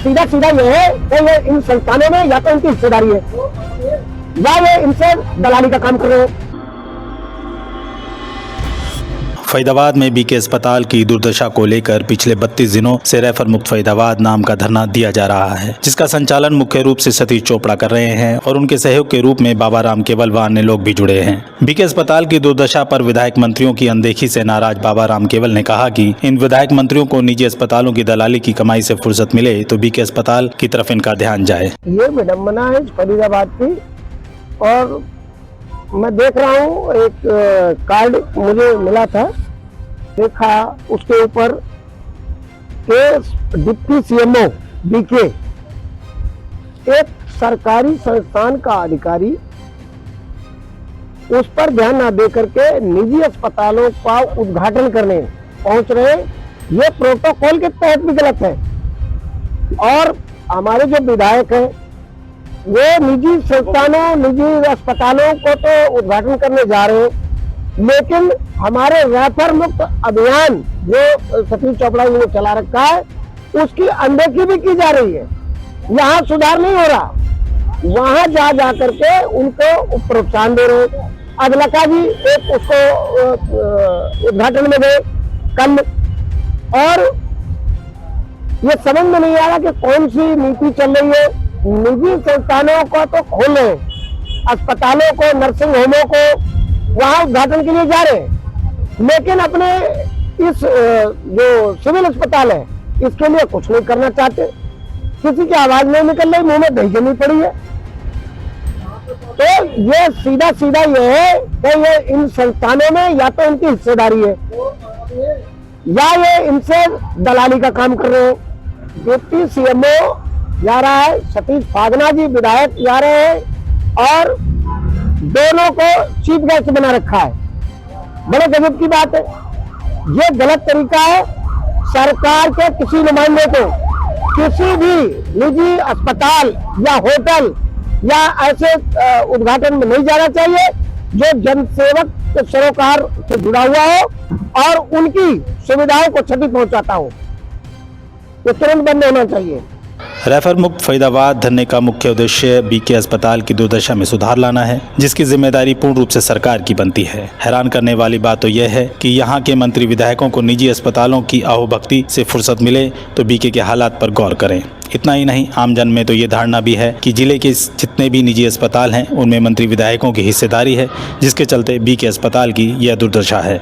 सीधा सीधा ये है कि ये इन संस्थानों में या तो इनकी हिस्सेदारी है या ये इनसे दलाली का काम कर रहे हैं। फरीदाबाद में बीके अस्पताल की दुर्दशा को लेकर पिछले 32 दिनों से रेफर मुक्त फरीदाबाद नाम का धरना दिया जा रहा है, जिसका संचालन मुख्य रूप से सतीश चोपड़ा कर रहे हैं और उनके सहयोग के रूप में बाबा राम केवल व अन्य लोग भी जुड़े हैं। बीके अस्पताल की दुर्दशा पर विधायक मंत्रियों की अनदेखी से नाराज बाबा राम केवल ने कहा कि इन विधायक मंत्रियों को निजी अस्पतालों की दलाली की कमाई से फुर्सत मिले तो बीके अस्पताल की तरफ इनका ध्यान जाए। ये विडम्बना है फरीदाबाद की, और मैं देख रहा हूँ एक कार्ड मुझे मिला था, देखा उसके ऊपर के डिप्टी सीएमओ बीके एक सरकारी संस्थान का अधिकारी उस पर ध्यान न दे करके निजी अस्पतालों का उद्घाटन करने पहुंच रहे, ये प्रोटोकॉल के तहत भी गलत है। और हमारे जो विधायक हैं वो निजी संस्थानों निजी अस्पतालों को तो उद्घाटन करने जा रहे हैं, लेकिन हमारे रेफर मुक्त अभियान जो सतीश चोपड़ा जी ने चला रखा है उसकी अनदेखी भी की जा रही है। यहाँ सुधार नहीं हो रहा, वहां जा करके उनको प्रोत्साहन दे रहे। अदलका जी एक उसको उद्घाटन में गए कल, और ये समझ में नहीं आ रहा कि कौन सी नीति चल रही है। निजी संस्थानों को तो खोले, अस्पतालों को, नर्सिंग होमों को वहां उद्घाटन के लिए जा रहे हैं, लेकिन अपने इस जो सिविल अस्पताल है इसके लिए कुछ नहीं करना चाहते। किसी की आवाज नहीं निकल रही, मुंह में दही जमी पड़ी है। तो ये सीधा सीधा ये है कि ये इन संस्थानों में या तो इनकी हिस्सेदारी है या ये इनसे दलाली का काम कर रहे हैं। डिप्टी सीएमओ जा रहा है, सतीश फागना जी विधायक जा रहे हैं, और दोनों को चीफ गेस्ट बना रखा है। बड़े गजब की बात है, ये गलत तरीका है। सरकार के किसी नुमाइंदे को किसी भी निजी अस्पताल या होटल या ऐसे उद्घाटन में नहीं जाना चाहिए जो जनसेवक के सरोकार से जुड़ा हुआ हो और उनकी सुविधाओं को क्षति पहुंचाता हो, ये तुरंत बंद होना चाहिए। रेफर मुक्त फरीदाबाद धरने का मुख्य उद्देश्य बीके अस्पताल की दुर्दशा में सुधार लाना है, जिसकी जिम्मेदारी पूर्ण रूप से सरकार की बनती है। हैरान करने वाली बात तो यह है कि यहाँ के मंत्री विधायकों को निजी अस्पतालों की अहोभक्ति से फुर्सत मिले तो बीके के हालात पर गौर करें। इतना ही नहीं, आम जन में तो ये धारणा भी है कि जिले के जितने भी निजी अस्पताल हैं उनमें मंत्री विधायकों की हिस्सेदारी है, जिसके चलते बीके अस्पताल की यह दुर्दशा है।